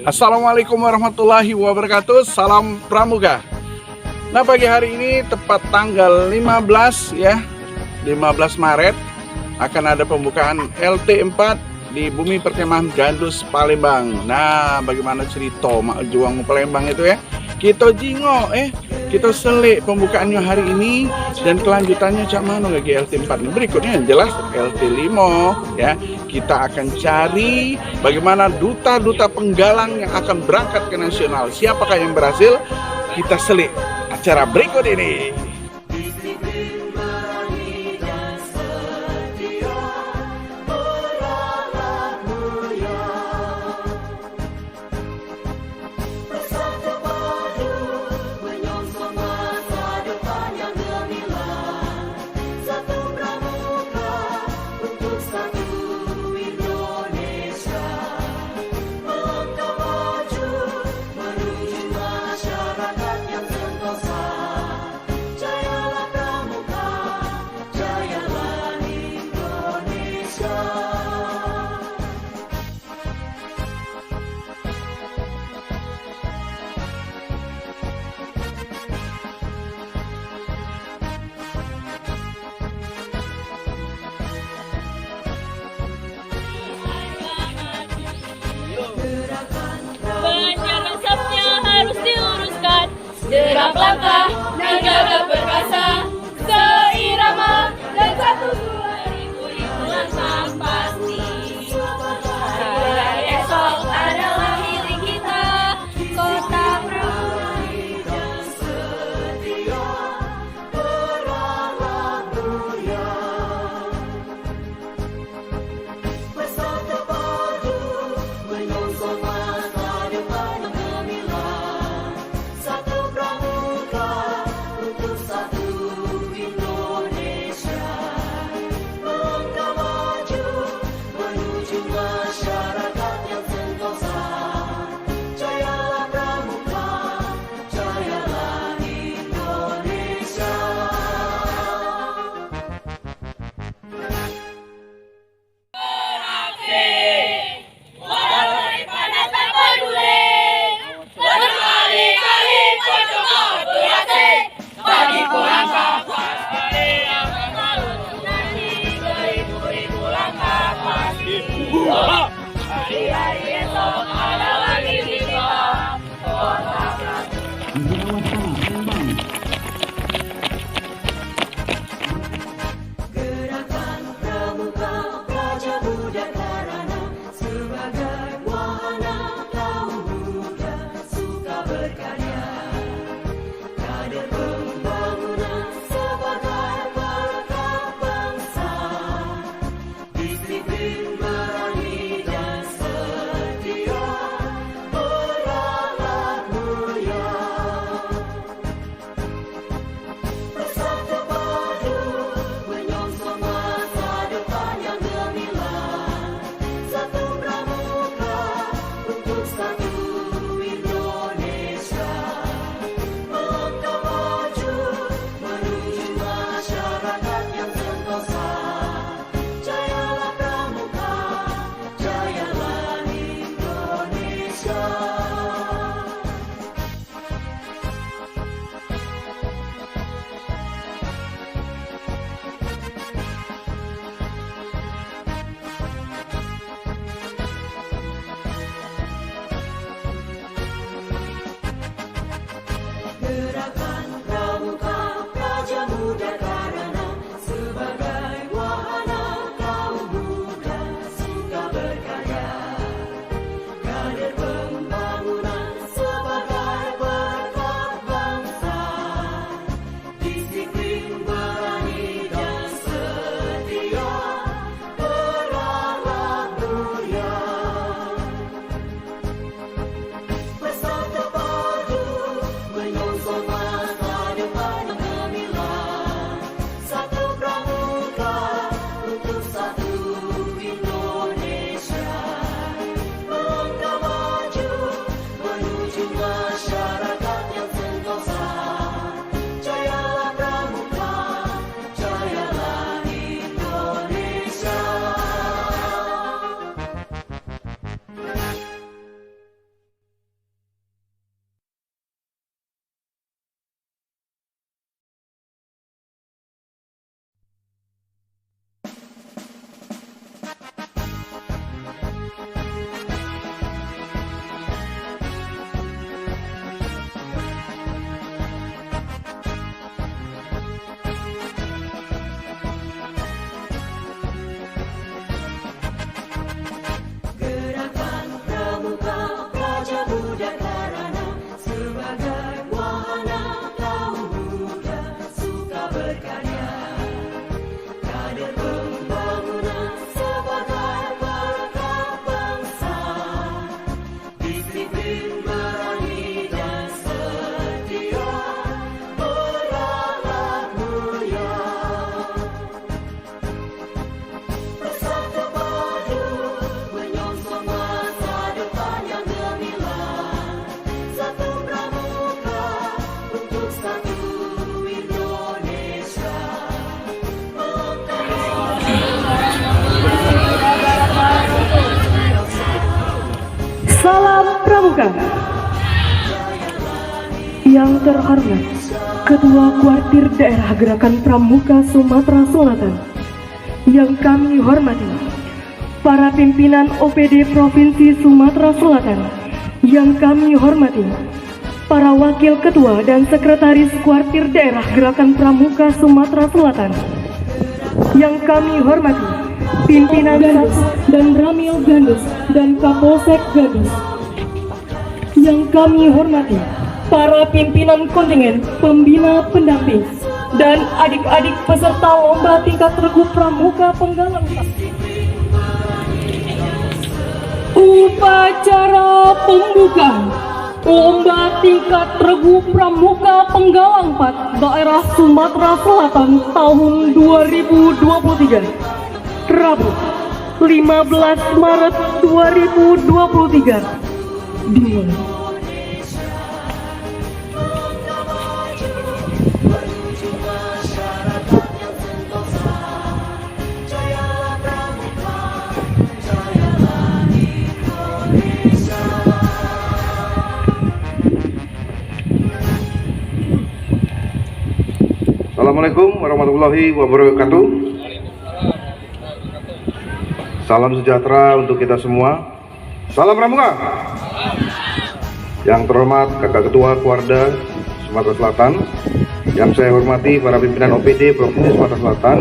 Assalamualaikum warahmatullahi wabarakatuh. Salam Pramuka. Nah, pagi hari ini tepat tanggal 15 ya, 15 Maret akan ada pembukaan LT4 di Bumi Perkemahan Gandus Palembang. Nah, bagaimana cerita Mak Juang Palembang itu ya? Kita jingo kita selik pembukaannya hari ini dan kelanjutannya cak mana lagi LT4 berikutnya yang jelas LT5 ya. Kita akan cari bagaimana duta-duta penggalang yang akan berangkat ke nasional. Siapakah yang berhasil? Kita selik acara berikut ini. Gerak langkah, negara perkasa, seirama dan satu ribu langkah pasti. Hari esok adalah milik kita, kota Pramuka dan setia, beralah mulia. Bersatu padu, menyongsong masa depan yang gemilang. Satu Pramuka untuk satu Indonesia. Melangkah maju menuju masyarakat yang sentosa. Jayalah Pramuka, jayalah Indonesia. Beraksi, walau panas tak peduli. Berkali-kali percuma beraksi bagi langkah pasti akan lalu nanti beribu-ribu langkah pasti. Hari-hari esok adalah milik kita, kota Pramuka. Gerakan Pramuka Praja Muda Karana sebagai wahana kaum muda suka berkarya. Kader pembangunan sebagai perekat bangsa. Disiplin, berani dan setia, beralah mulia. Bersatu padu, menyongsong masa depan yang gemilang. Satu Pramuka untuk satu Indonesia. Melangkah maju menuju masyarakat yang sentosa. Jayalah Pramuka, jayalah Indonesia. Gerakan Pramuka Praja Muda Karana sebagai wahana kaum muda suka berkarya. Kader pembangunan sebagai perekat bangsa. Disiplin, berani dan setia, beralah mulia. Bersatu padu, menyongsong masa Salam Pramuka. Yang terhormat Ketua Kuartir Daerah Gerakan Pramuka Sumatera Selatan, yang kami hormati para pimpinan OPD Provinsi Sumatera Selatan, yang kami hormati para wakil ketua dan sekretaris Kuartir Daerah Gerakan Pramuka Sumatera Selatan, yang kami hormati pimpinan Gandus dan Ramil Gandus dan Kapolsek Gandus, yang kami hormati para pimpinan kontingen pembina pendamping dan adik-adik peserta lomba tingkat regu pramuka penggalang. Upacara pembukaan lomba tingkat regu pramuka penggalang 4 daerah Sumatera Selatan tahun 2023, Rabu 15 Maret 2023 dimulai. Assalamualaikum warahmatullahi wabarakatuh. Salam sejahtera untuk kita semua. Salam Pramuka. Yang terhormat Kakak Ketua Kuarda Sumatera Selatan, yang saya hormati para pimpinan OPD Provinsi Sumatera Selatan,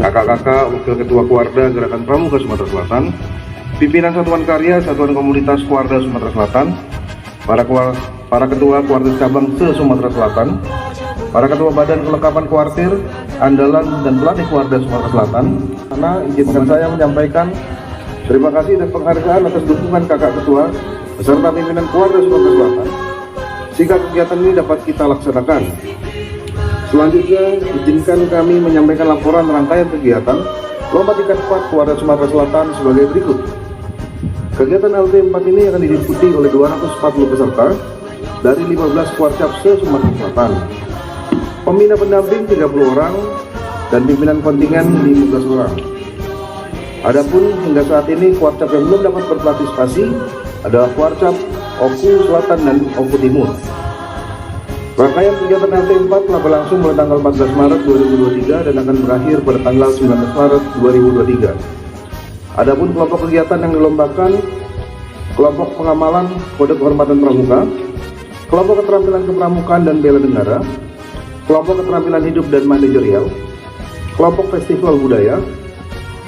kakak-kakak Wakil Ketua Kuarda Gerakan Pramuka Sumatera Selatan, pimpinan Satuan Karya Satuan Komunitas Kuarda Sumatera Selatan, para ketua Kuarda Cabang se-Sumatera Selatan, para ketua Badan Kelengkapan Kuartir, Andalan dan Pelatih Kuarda Sumatera Selatan. Karena izinkan saya menyampaikan terima kasih dan penghargaan atas dukungan kakak ketua beserta pimpinan Kuarda Sumatera Selatan sehingga kegiatan ini dapat kita laksanakan. Selanjutnya, izinkan kami menyampaikan laporan rangkaian kegiatan lomba tingkat 4 Kuarda Sumatera Selatan sebagai berikut. Kegiatan LT4 ini akan diikuti oleh 240 peserta dari 15 Kuarcap se-Sumatera Selatan. Pembina pendamping 30 orang dan pimpinan kontingen 15 orang. Adapun hingga saat ini Kuarcap yang belum dapat berpartisipasi adalah Kuarcap Oku Selatan dan Oku Timur. Rangkaian kegiatan LT4 telah berlangsung mulai tanggal 14 Maret 2023 dan akan berakhir pada tanggal 19 Maret 2023. Adapun kelompok kegiatan yang dilombakan: kelompok pengamalan kode kehormatan pramuka, kelompok keterampilan kepramukaan dan bela negara, kelompok keterampilan hidup dan manajerial, kelompok festival budaya,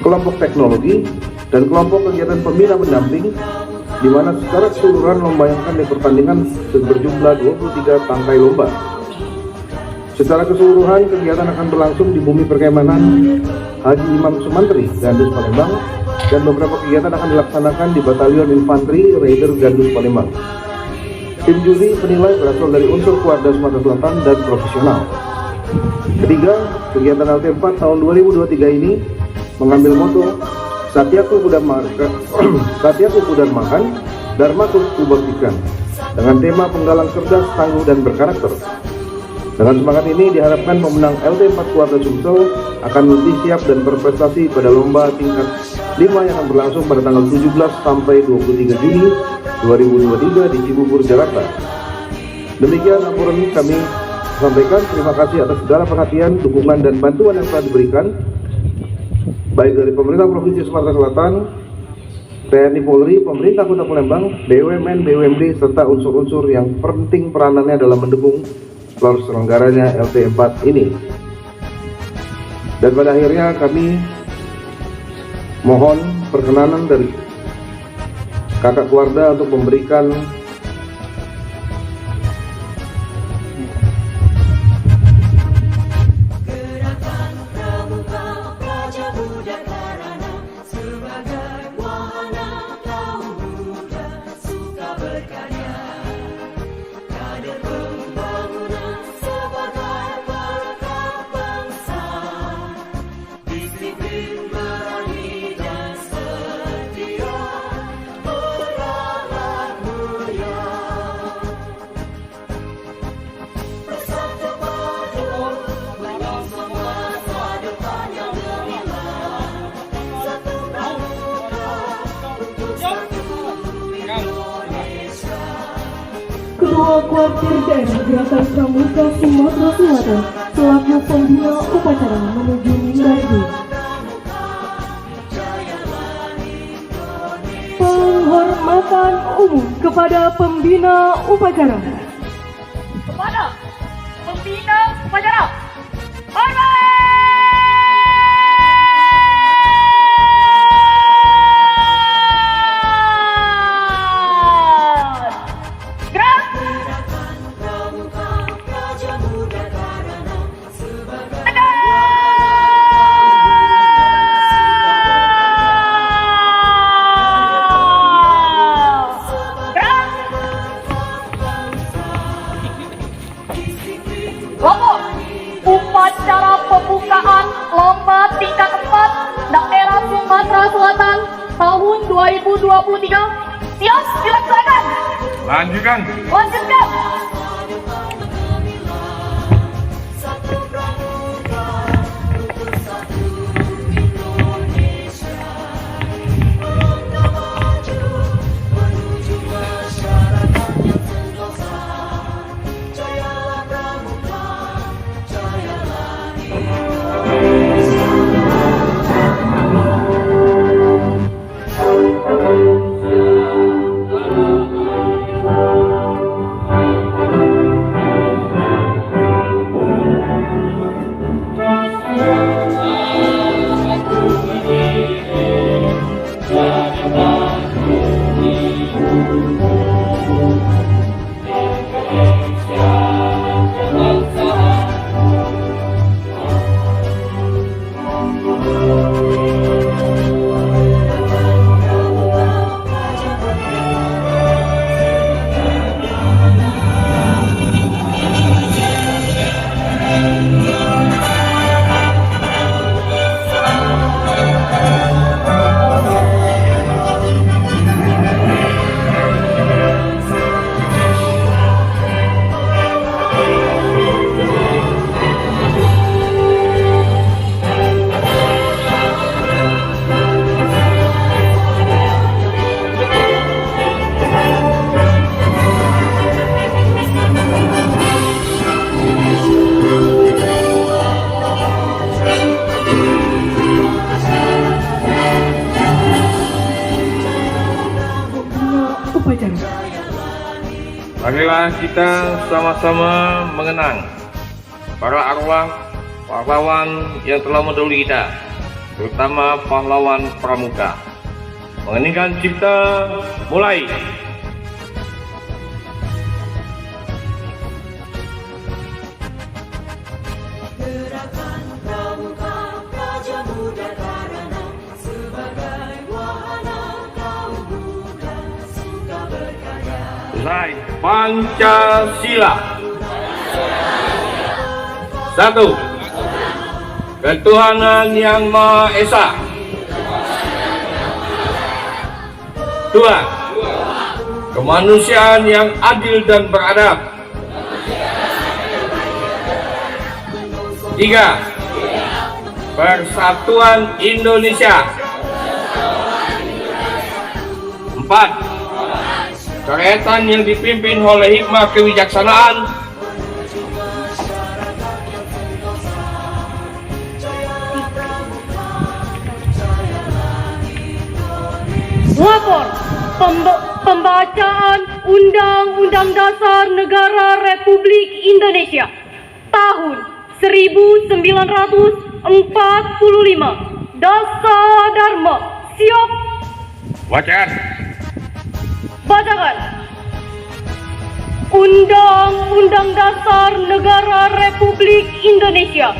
kelompok teknologi, dan kelompok kegiatan pembina pendamping, di mana secara keseluruhan lomba yang akan dipertandingkan berjumlah 23 tangkai lomba. Secara keseluruhan kegiatan akan berlangsung di bumi perkemahan Haji Imam Sumantri, Gandus Palembang, dan beberapa kegiatan akan dilaksanakan di Batalion Infanteri Raider Gandus Palembang. Tim juri penilai berasal dari unsur Kuarda Sumatera Selatan dan profesional. Ketiga, kegiatan LT4 tahun 2023 ini mengambil moto Satyaku Kudarmakan, Dharmaku Kubaktikan, dengan tema penggalang cerdas, tangguh, dan berkarakter. Dengan semangat ini diharapkan pemenang LT4 Kuarda Sumsel akan lebih siap dan berprestasi pada lomba tingkat 5 yang akan berlangsung pada tanggal 17 sampai 23 Juni 2023 di Cibubur, Jakarta. Demikian laporan kami sampaikan. Terima kasih atas segala perhatian, dukungan, dan bantuan yang telah diberikan baik dari pemerintah Provinsi Sumatera Selatan, TNI Polri, pemerintah Kota Palembang, BUMN, BUMD, serta unsur-unsur yang penting peranannya dalam mendukung terselenggaranya LT4 ini. Dan pada akhirnya kami mohon perkenanan dari kakak Kuarda untuk memberikan Ketua Kuartir Daerah Gerakan Pramuka Sumatera Selatan selaku pembina upacara menuju mimbar. Penghormatan umum kepada pembina upacara. Kepada pembina upacara. Hormat! Gerak! Kelompok upacara pembukaan lomba tingkat 4 daerah Sumatera Selatan tahun 2023 siap dilaksanakan. Lanjutkan. Lanjutkan. Marilah kita sama-sama mengenang para arwah pahlawan yang telah mendahului kita, terutama pahlawan pramuka. Mengeningkan cipta, mulai. Gerakan Pramuka Praja Muda Karana sebagai wahana kaum muda suka berkarya. Selesai. Pancasila. 1. Ketuhanan Yang Maha Esa. 2. Kemanusiaan yang adil dan beradab. 3. Persatuan Indonesia. 4. Kerakyatan yang dipimpin oleh hikmah kebijaksanaan. 8. Pembacaan Undang-Undang Dasar Negara Republik Indonesia tahun 1945. Dasar Dharma. Siap. Bacaan. Bacakan. Undang-Undang Dasar Negara Republik Indonesia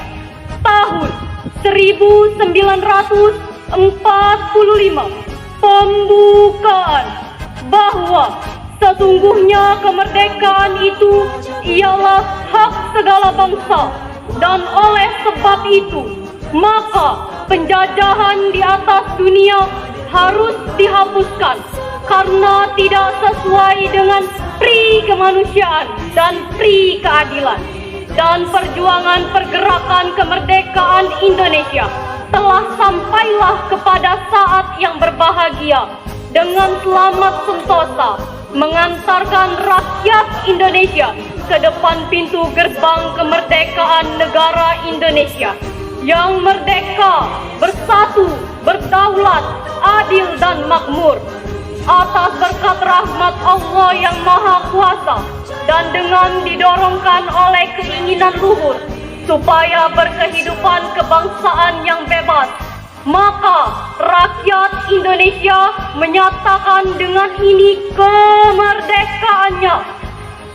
tahun 1945. Pembukaan bahwa sesungguhnya kemerdekaan itu ialah hak segala bangsa, dan oleh sebab itu maka penjajahan di atas dunia harus dihapuskan karena tidak sesuai dengan pri kemanusiaan dan pri keadilan. Dan perjuangan pergerakan kemerdekaan Indonesia telah sampailah kepada saat yang berbahagia, dengan selamat sentosa mengantarkan rakyat Indonesia ke depan pintu gerbang kemerdekaan negara Indonesia yang merdeka, bersatu, berdaulat, adil dan makmur. Atas berkat rahmat Allah yang Maha Kuasa dan dengan didorongkan oleh keinginan luhur supaya berkehidupan kebangsaan yang bebas, maka rakyat Indonesia menyatakan dengan ini kemerdekaannya.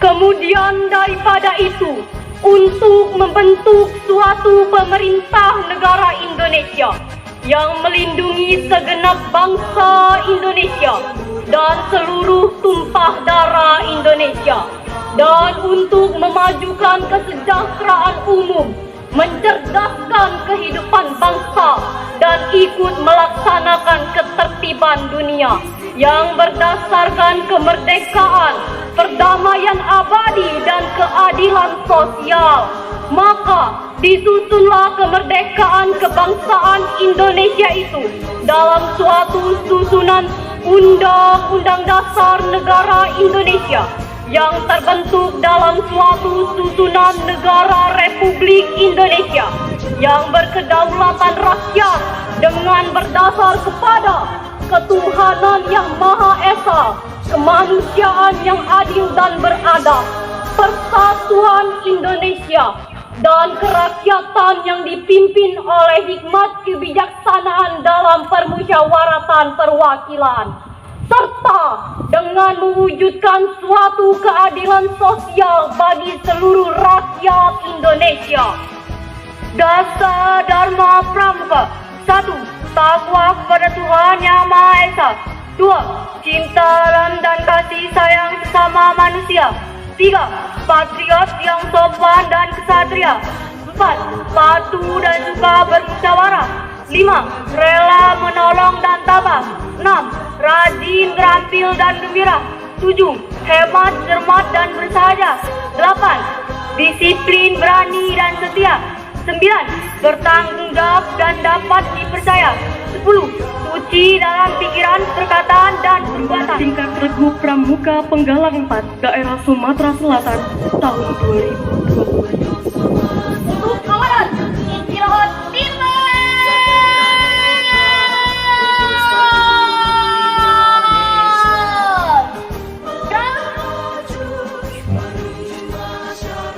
Kemudian daripada itu, untuk membentuk suatu pemerintah negara Indonesia yang melindungi segenap bangsa Indonesia dan seluruh tumpah darah Indonesia, dan untuk memajukan kesejahteraan umum, mencerdaskan kehidupan bangsa, dan ikut melaksanakan ketertiban dunia yang berdasarkan kemerdekaan, perdamaian abadi, dan keadilan sosial. Maka disusunlah kemerdekaan kebangsaan Indonesia itu dalam suatu susunan Undang-Undang Dasar Negara Indonesia yang terbentuk dalam suatu susunan negara Republik Indonesia yang berkedaulatan rakyat dengan berdasar kepada ketuhanan yang Maha Esa, kemanusiaan yang adil dan beradab, persatuan Indonesia, dan kerakyatan yang dipimpin oleh hikmat kebijaksanaan dalam permusyawaratan perwakilan, serta dengan mewujudkan suatu keadilan sosial bagi seluruh rakyat Indonesia. Dasar Dharma Pramuka. 1. Takwa kepada Tuhan Yang Maha Esa. 2. Cinta dan kasih sayang sesama manusia. 3. Patriot yang sopan dan kesatria. 4. Patuh dan suka bermusyawarah. 5. Rela menolong dan tabah. 6. Rajin, terampil dan gembira. 7. Hemat, cermat dan bersahaja. 8. Disiplin, berani dan setia. 9. Bertanggung jawab dan dapat dipercaya. 10. Suci dalam pikiran, perkataan, dan perbuatan. Tingkat Regu Pramuka Penggalang 4, Daerah Sumatera Selatan, tahun 2022. Untuk kawanan istirahat timnas.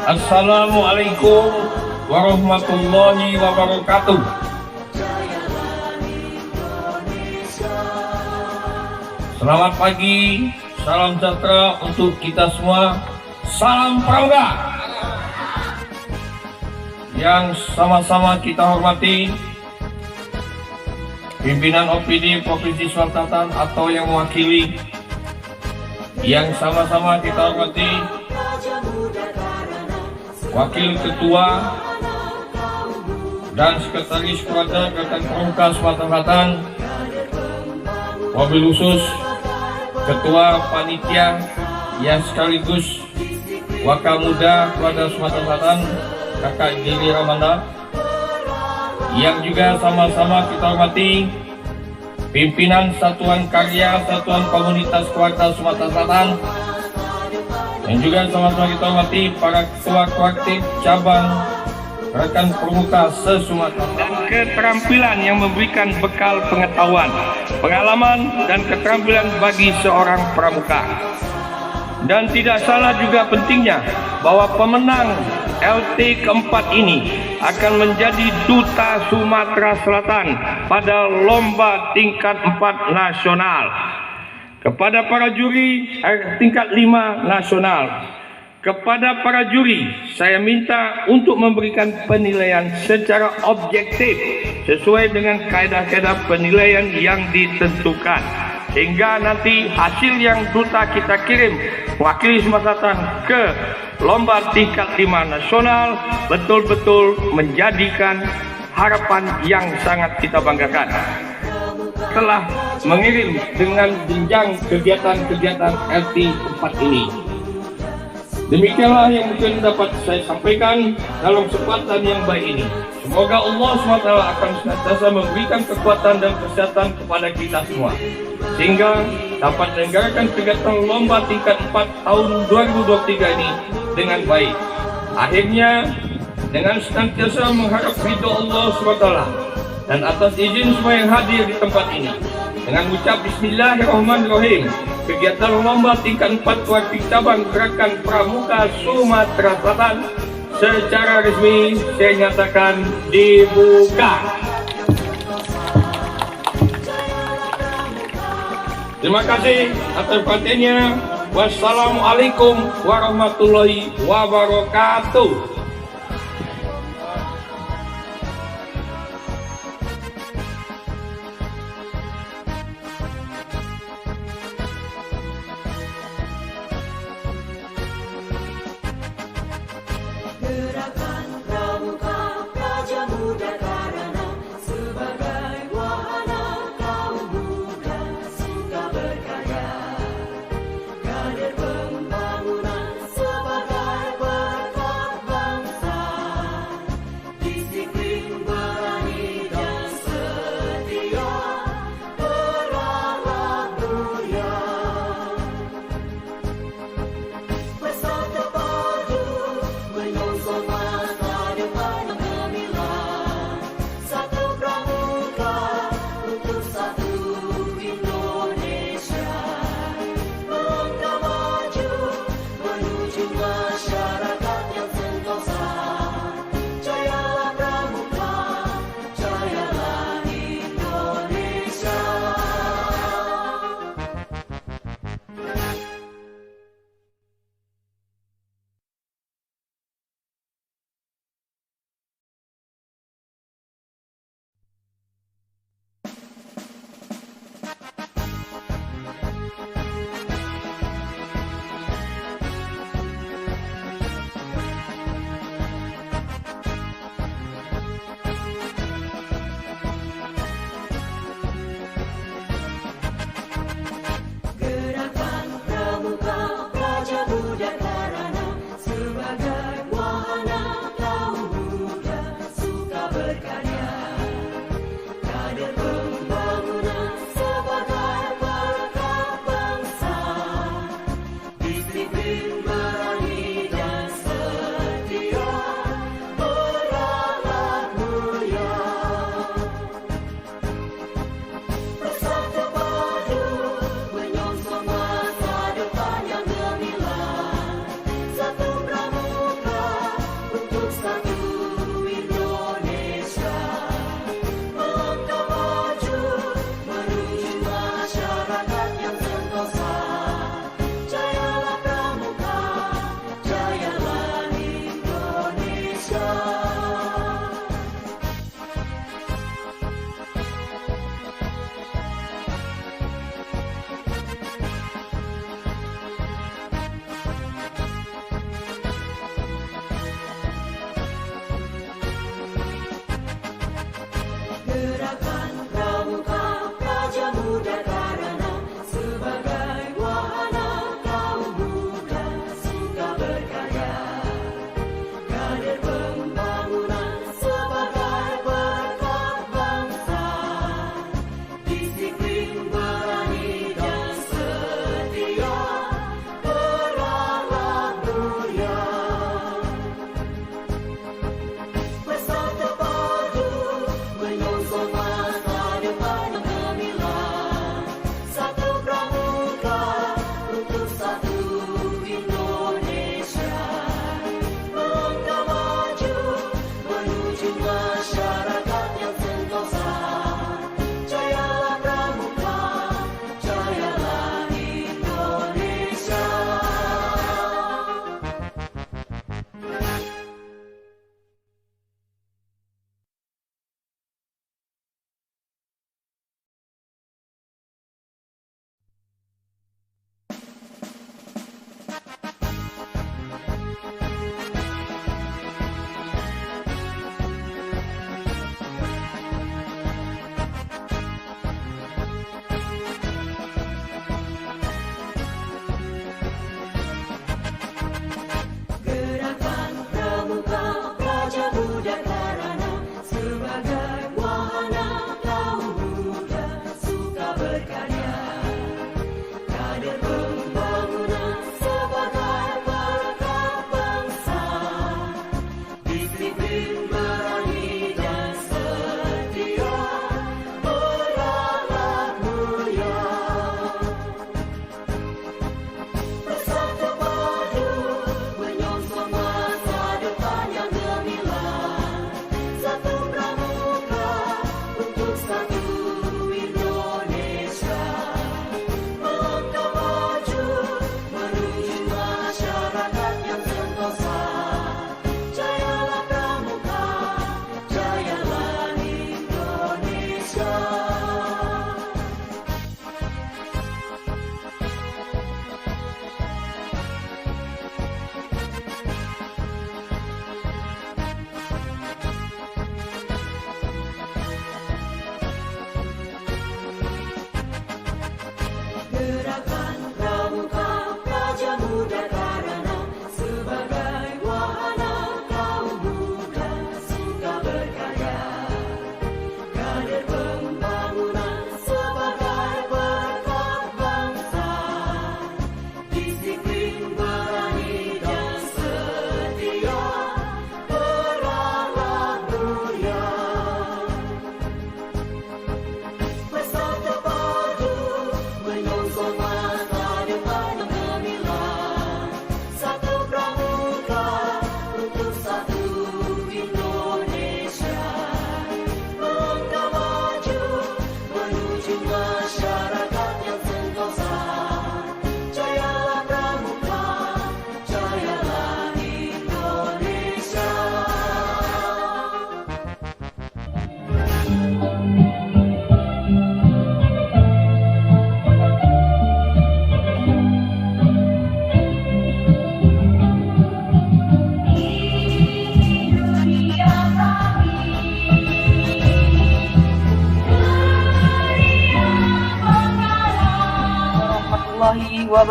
Assalamualaikum warahmatullahi wabarakatuh. Selamat pagi, salam sejahtera untuk kita semua. Salam Pramuka. Yang sama-sama kita hormati pimpinan OPD Provinsi Sumatera Selatan atau yang mewakili, yang sama-sama kita hormati Wakil Ketua dan Sekretaris Keluarga Gerakan Pramuka Sumatera Selatan, wabil khusus Ketua Panitia yang sekaligus Wakamuda Keluarga Sumatera Selatan, Kakak Giri Ramanda, yang juga sama-sama kita hormati pimpinan Satuan Karya Satuan Komunitas Keluarga Sumatera Selatan, yang juga sama-sama kita hormati para ketua kolektif cabang Gerakan Pramuka se-Sumatera dan keterampilan yang memberikan bekal pengetahuan, pengalaman, dan keterampilan bagi seorang pramuka. Dan tidak salah juga pentingnya bahwa pemenang LT keempat ini akan menjadi Duta Sumatera Selatan pada lomba tingkat 4 nasional. Kepada para juri tingkat 5 nasional, kepada para juri saya minta untuk memberikan penilaian secara objektif sesuai dengan kaedah-kaedah penilaian yang ditentukan, sehingga nanti hasil yang duta kita kirim wakili Sumatera Selatan ke lomba tingkat 5 nasional betul-betul menjadikan harapan yang sangat kita banggakan. Telah mengirim dengan jenjang kegiatan-kegiatan LT 4 ini. Demikianlah yang mungkin dapat saya sampaikan dalam kesempatan yang baik ini. Semoga Allah SWT akan senantiasa memberikan kekuatan dan kesehatan kepada kita semua, sehingga dapat menyelenggarakan kegiatan lomba tingkat 4 tahun 2023 ini dengan baik. Akhirnya, dengan senantiasa mengharap ridho Allah SWT dan atas izin semua yang hadir di tempat ini, dengan mengucap Bismillahirrahmanirrahim, kegiatan lomba tingkat 4 Kuartir Cabang Gerakan Pramuka Sumatera Selatan secara resmi saya nyatakan dibuka. Terima kasih atas perhatiannya. Wassalamualaikum warahmatullahi wabarakatuh. Gerakan Pramuka Praja Muda Karana sebagai wahana kaum muda suka berkarya. Kader pembangunan sebagai berkat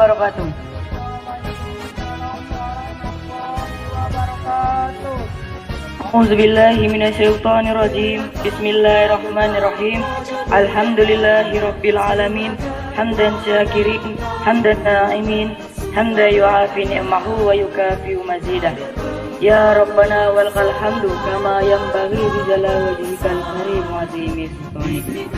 wabarakatuh. A'udzubillahi minasyaitonirrajim. Bismillahirrahmanirrahim. Alhamdulillahirabbil alamin. Hamdan syakirin, hamdan na'imin, hamdan yu'afi ni'mahu wa yukafi'u mazidah. Ya Rabbana walakal hamdu kama yanbaghi bi jalali wajhikal karim wa azimi sultanik.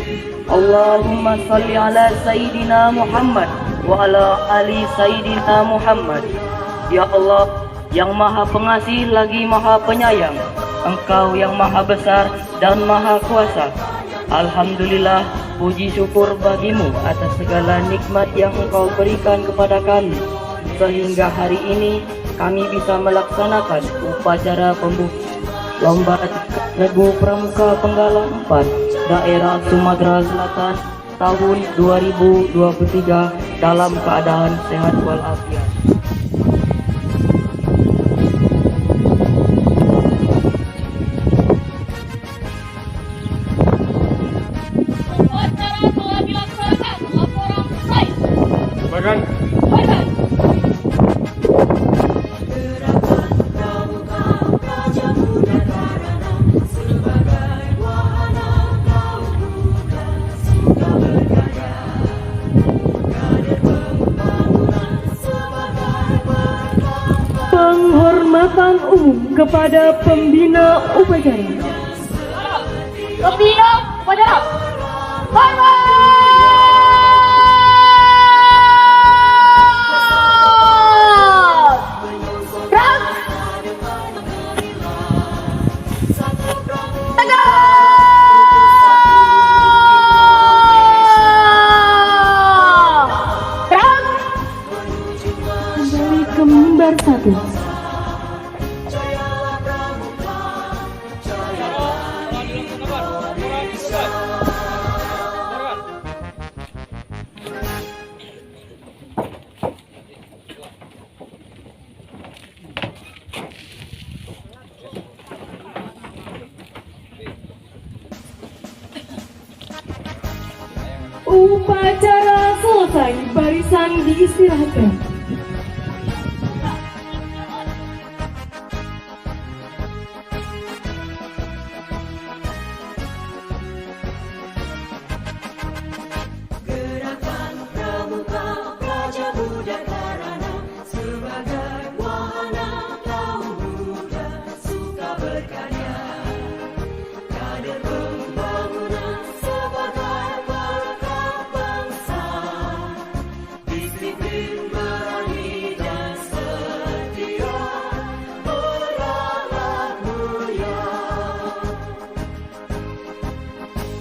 Allahumma shalli ala sayyidina Muhammad wa ala ali sayyidina Muhammad. Ya Allah yang maha pengasih lagi maha penyayang, Engkau yang maha besar dan maha kuasa. Alhamdulillah, puji syukur bagimu atas segala nikmat yang Engkau berikan kepada kami, sehingga hari ini kami bisa melaksanakan upacara pembukaan lomba regu pramuka penggalan 4 daerah Sumatera Selatan tahun 2023 dalam keadaan sehat walafiat. Upacara telah dilaksanakan. Laporan selesai. Bahkan Gerakan Pramuka Praja Muda Karana sebagai wahana kaum muda suka berkarya. Kader pembangunan sebagai berkat Penghormatan umum kepada pembina upacara. Pembina upacara. Kembali kembar satu. Upacara selesai, barisan diistirahatkan. Gerakan Pramuka Praja Muda Karana sebagai wahana kaum muda suka berkarya. Kader pembangunan sebagai berkat bangsa. Disiplin, berani dan setia, beralat mulia.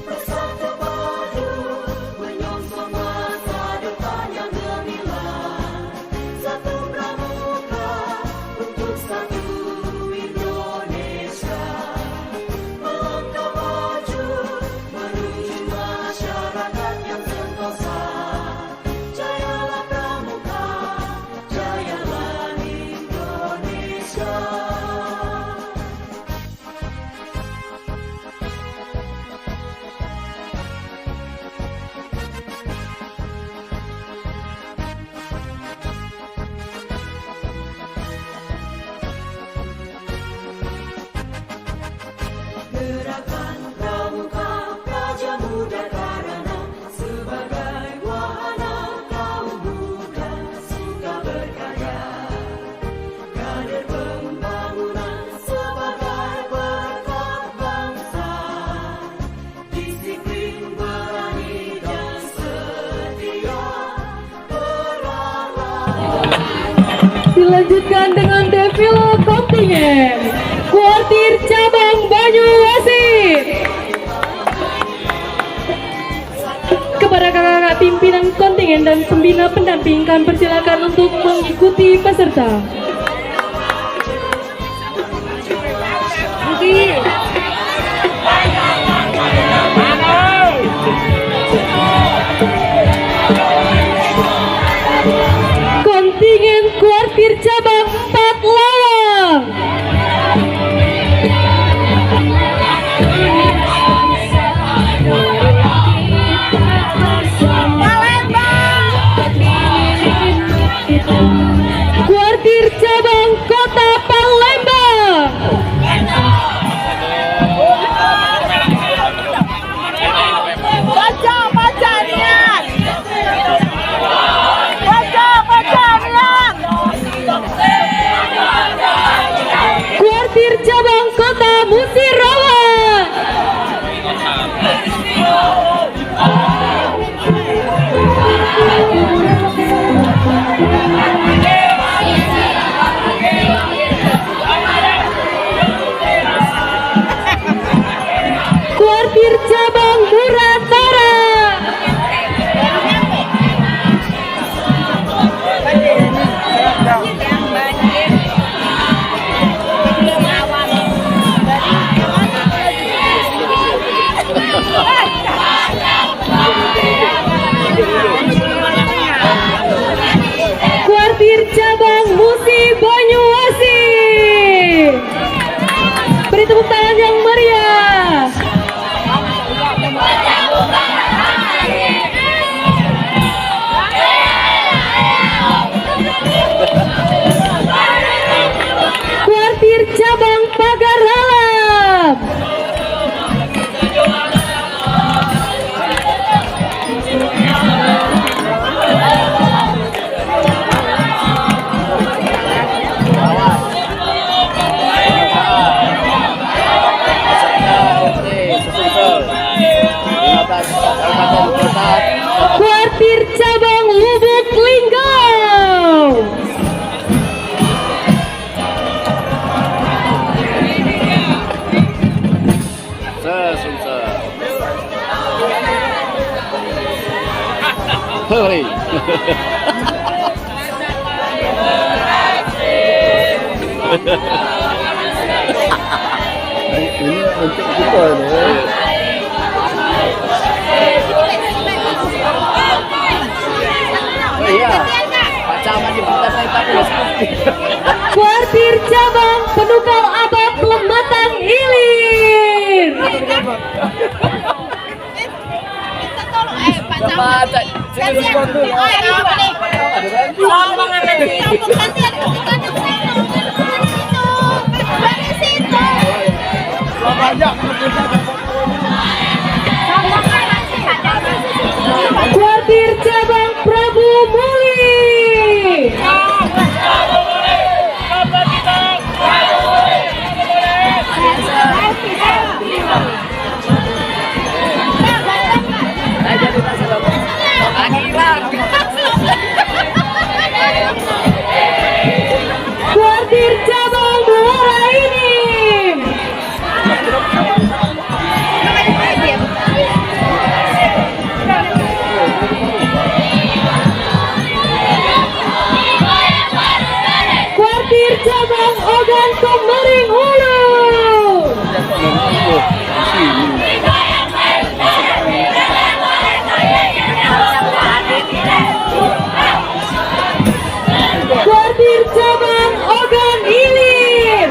Bersatu padu menyongsong masa depan yang gemilang. Satu pramuka untuk satu Indonesia. Melangkah maju menuju masyarakat yang sentosa. Jayalah pramuka, jayalah Indonesia. Gerakan Pramuka Praja Muda Karana sebagai wahana kaum muda suka berkarya. Kader pembangunan sebagai berkat bangsa. Disiplin, berani dan setia, beralat. Dilanjutkan dengan defile kontingen Kuartir Cabang Banyuasin. Kepada kakak-kakak pimpinan kontingen dan pembina pendamping kami persilakan untuk mengikuti peserta. Kontingen Kuartir Cabang 4 Lawang. Beri tepuk tangan yang meriah. Kuartir cabang Pagar Alam. Kuartir cabang Lubuk Linggau. Ini untuk kita nih. Oh iya, Pak Camat di Bukit Kuartir cabang Penukal Abad Lematang Ilir. Kuartir cabang Prabu Muli. Kuartir cabang Muara Inim. Kuartir cabang Ogan Komering Hulu. Kuartir cabang Ogan Ilir.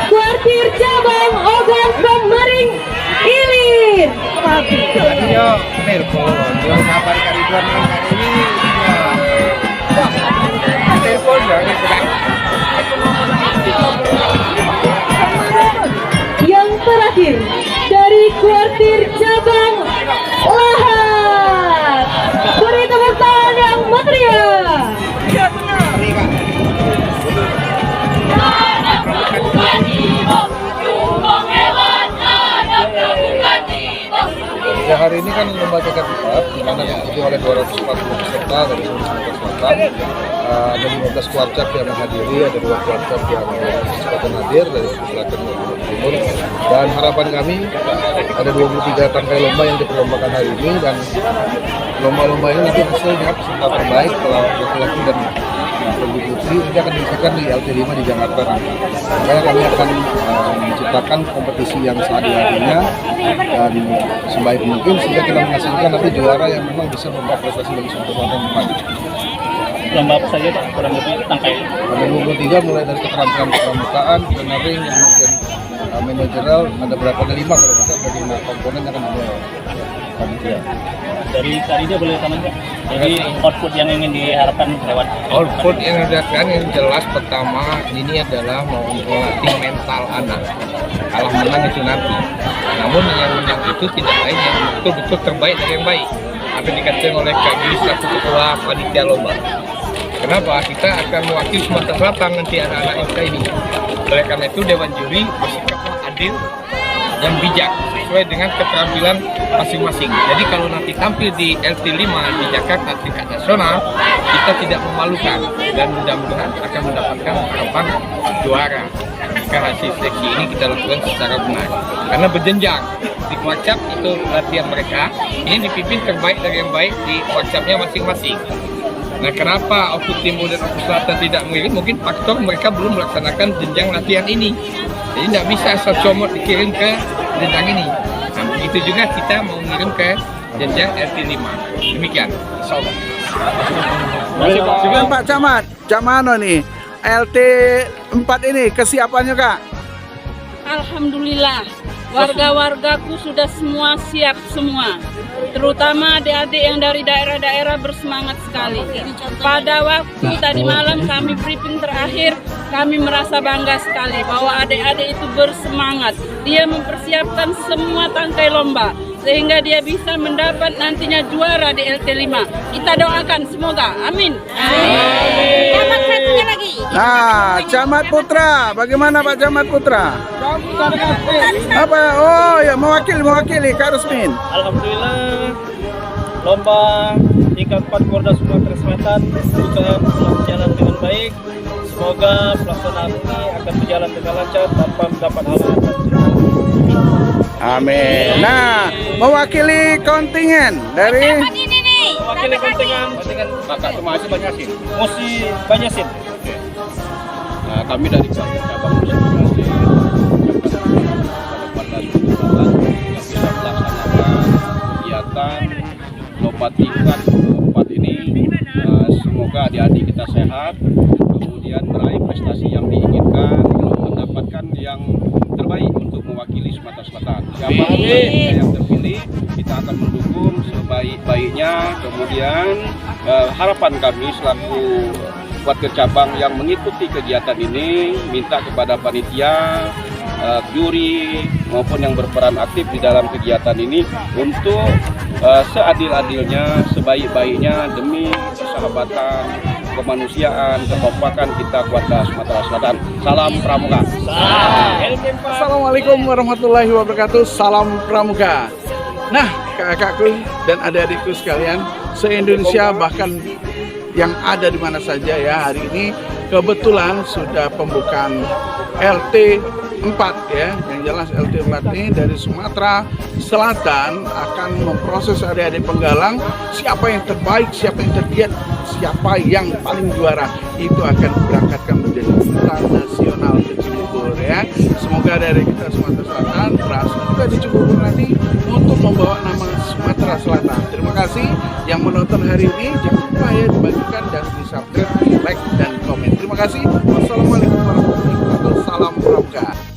Kuartir cabang Ogan Komering Ilir. Yang terakhir dari kuartir cabang Lahat. Beri tepuk tangan yang meriah. Ya, hari ini kan lomba cetak cepat di mana diikuti oleh 240 peserta dari seluruh Sumatera Selatan. Ada 15 kuarcap yang menghadiri, ada 2 kuarcap yang kesempatan hadir dari Selatan dan Timur. Dan harapan kami ada 23 tangkai lomba yang diperlombakan hari ini, dan lomba-lomba ini nanti hasilnya peserta terbaik laki-laki dan putri ini akan dilakukan di LT5 di Jakarta nanti. Makanya kami akan menciptakan kompetisi yang seadil-adilnya dan sebaik mungkin sehingga kita menghasilkan nanti juara yang memang bisa membuat prestasi bagi Sumatera Selatan depan. Lomba apa saja Pak? Kurang lebih tangkai. Ada 23 mulai dari keterampilan kepramukaan, engineering, kemudian manajerial, ada berapa? Ada 5 kalau tidak, ada 5 komponen yang akan dimulai. Ya. Dari tadinya boleh taman Pak. Jadi output yang ingin diharapkan lewat Output yang diharapkan yang jelas pertama ini adalah mau melatih mental anak. Kalah menang itu nanti. Namun yang menang itu tidak lain yang betul-betul terbaik dari yang baik. Apa yang dikatakan oleh Kak Giri selaku ketua panitia lomba. Kenapa? Kita akan mewakili Sumatera Selatan nanti anak-anak kita ini. Oleh karena itu Dewan Juri bersikap adil dan bijak sesuai dengan keterampilan masing-masing. Jadi kalau nanti tampil di LT5 di Jakarta tingkat nasional, kita tidak memalukan dan mudah-mudahan akan mendapatkan harapan juara. Jika hasil seleksi ini kita lakukan secara benar. Karena berjenjang di WhatsApp itu latihan mereka, ini dipimpin terbaik dari yang baik di WhatsAppnya masing-masing. Nah, kenapa Oku Timur dan Oku Selatan tidak mengirim? Mungkin faktor mereka belum melaksanakan jenjang latihan ini. Jadi tidak bisa asal comot dikirim ke jenjang ini. Nah, begitu juga kita mau mengirim ke jenjang LT5. Demikian, insya Allah. Dengan Pak Camat, Cak Mano nih, LT 4 ini kesiapannya Kak? Alhamdulillah, warga-wargaku sudah semua siap semua. Terutama adik-adik yang dari daerah-daerah bersemangat sekali. Pada waktu tadi malam kami briefing terakhir, kami merasa bangga sekali bahwa adik-adik itu bersemangat. Dia mempersiapkan semua tangkai lomba sehingga dia bisa mendapat nantinya juara di LT5. Kita doakan semoga. Amin. Camat satunya lagi. Nah, Camat Putra, bagaimana Pak Camat Putra? Apa? Oh ya, mewakili Kak Rusmin. Alhamdulillah, lomba tingkat 4 Porda Sumatera Selatan sudah berjalan dengan baik. Semoga pelaksanaan ini akan berjalan dengan lancar tanpa mendapat halangan. Amin. Nah, mewakili kontingen dari Mewakili kontingen Kakak Tumasi Banyasin. Musi Banyasin. Nah, kami dari cabang musik Bekasi pada yang bisa melaksanakan kegiatan lomba tingkat 4 ini. Semoga adik-adik kita sehat, kemudian meraih prestasi yang diinginkan, mendapatkan yang terbaik untuk mewakili Sumatera Selatan. Siapa yang terpilih, kita akan mendukung sebaik-baiknya. Kemudian harapan kami selaku warga cabang yang mengikuti kegiatan ini, minta kepada panitia, juri maupun yang berperan aktif di dalam kegiatan ini untuk seadil-adilnya, sebaik-baiknya demi persahabatan, kemanusiaan, kekompakan kita warga Sumatera Selatan. Salam Pramuka. Assalamualaikum warahmatullahi wabarakatuh. Salam Pramuka. Nah, kakakku dan adik-adikku sekalian, se-Indonesia bahkan yang ada di mana saja ya, hari ini kebetulan sudah pembukaan LT 4 ya. Yang jelas LT 4 ini dari Sumatera Selatan akan memproses adik-adik penggalang siapa yang terbaik, siapa yang tergiat, siapa yang paling juara, itu akan berangkatkan menjadi putra nasional ke Cibubur ya. Semoga dari kita Sumatera Selatan berhasil juga di Cibubur nanti untuk membawa nama Sumatera Selatan. Terima kasih yang menonton hari ini. Jangan lupa ya dibagikan dan di subscribe, like dan komen. Terima kasih. Wassalamualaikum warahmatullahi wabarakatuh. Salam Pramuka.